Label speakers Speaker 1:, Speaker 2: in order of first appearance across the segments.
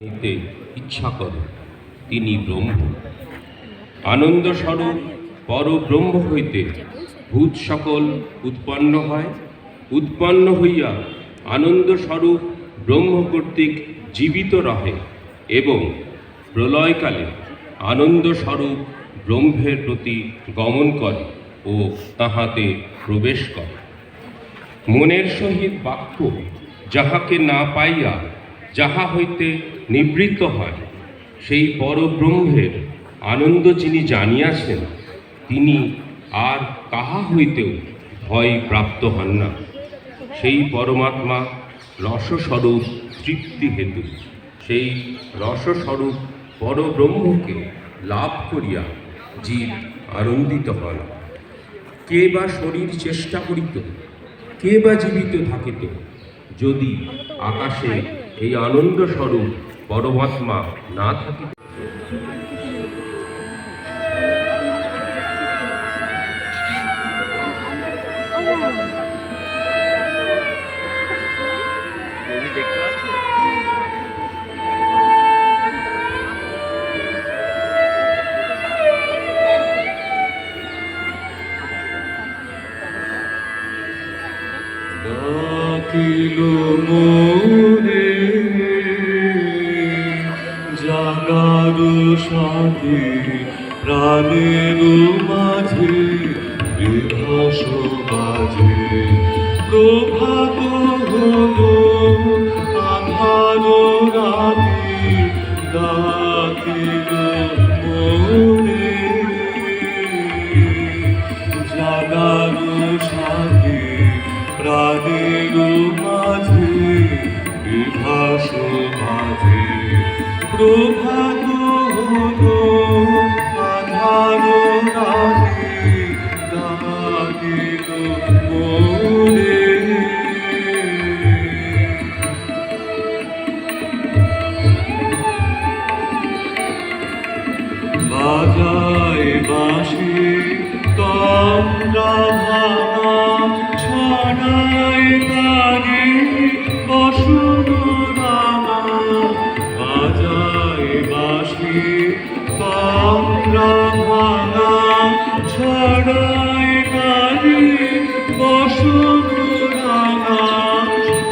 Speaker 1: নিতে ইচ্ছা করে তিনি ব্রহ্ম। আনন্দস্বরূপ পরব্রহ্ম হইতে ভূত সকল উৎপন্ন হয়, উৎপন্ন হইয়া আনন্দস্বরূপ ব্রহ্ম কর্তৃক জীবিত রহে এবং প্রলয়কালে আনন্দস্বরূপ ব্রহ্মের প্রতি গমন করে ও তাহাতে প্রবেশ করে। মনের সহিত বাক্য যাহাকে না পাইয়া যাহা হইতে নিবৃত্ত হয়, সেই পরব্রহ্মের আনন্দ যিনি জানিয়াছেন তিনি আর কাহা হইতেও ভয় প্রাপ্ত হন না। সেই পরমাত্মা রসস্বরূপ তৃপ্তি হেতু সেই রসস্বরূপ পরব্রহ্মকে লাভ করিয়া জীব আনন্দিত হন। কে বা শরীর চেষ্টা করিত, কে বা জীবিত থাকিত, যদি আকাশে এই আনন্দ স্বরূপ পরমাত্মা না থাকিত।
Speaker 2: জাগার সাথে প্রাণের মাঝে বিভাস বাজে, প্রভাত হলো আধার রাতে ডাকিল মনে। জাগার সাথে প্রাণের মাঝে বিভাস বাজে, প্রভাত হলো আধার রাতে ডাকিল মনে। বাজায় বাঁশি তন্দ্রা ভাঙা, ছড়ায় গানে বসন রাঙা। বাজায় বাঁশি তন্দ্রা ভাঙা, ছড়ায় গানে বসন রাঙা।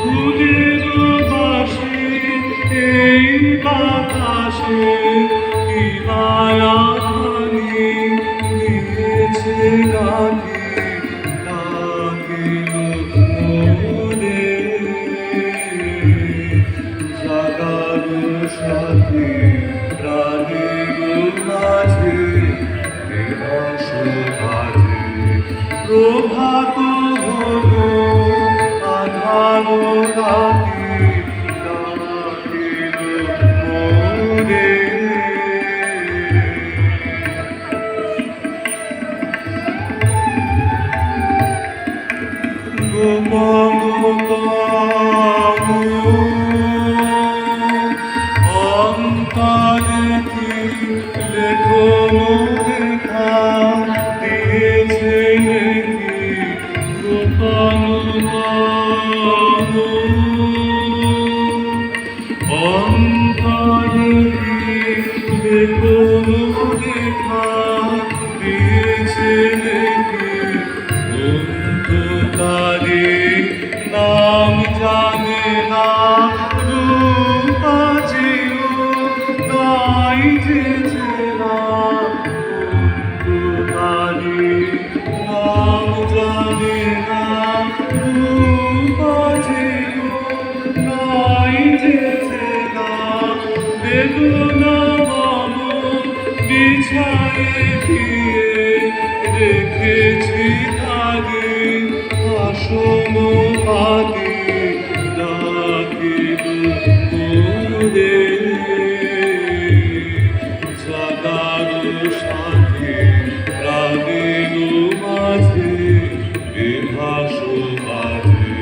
Speaker 2: ফুলের বাঁশি এই বাতাসে কি মায়া খানি দিয়েছে গানে, ডাকিল মনে। জাগার সাথে প্রাণের মাঝে বিভাস বাজে, প্রভাত হলো আধার রাতে ডাকিল মনে। অন্তরে কি লেখো লেখা দিয়েছে কি গোপন অন্তরে কি লেখো লেখা দিয়েছে কি অন্ধকারে নাম জানে না রূপ আজিও নাই যে চেনা। অন্ধকারে নাম জানে না রূপ আজিও নাই যে চেনা। বেদনা মন বিছায়ে দিয়ে রেখেছি আগে আসন পাতে ডাকিল মনে। জাগার সাথে প্রাণের মাঝে বিভাস বাজে,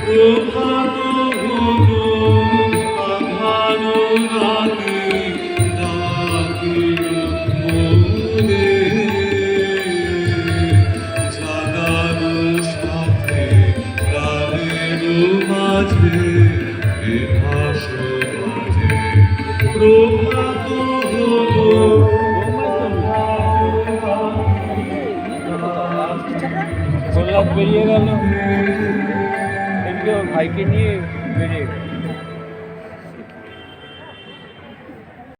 Speaker 2: প্রভাত হলো আধার রাতে ডাকিল মনে। জাগার সাথে প্রাণের মাঝে বিভাস বাজে। প্রভাত হলো
Speaker 3: বেরিয়ে গেল, ভাইকে নিয়ে বেরিয়ে গেল।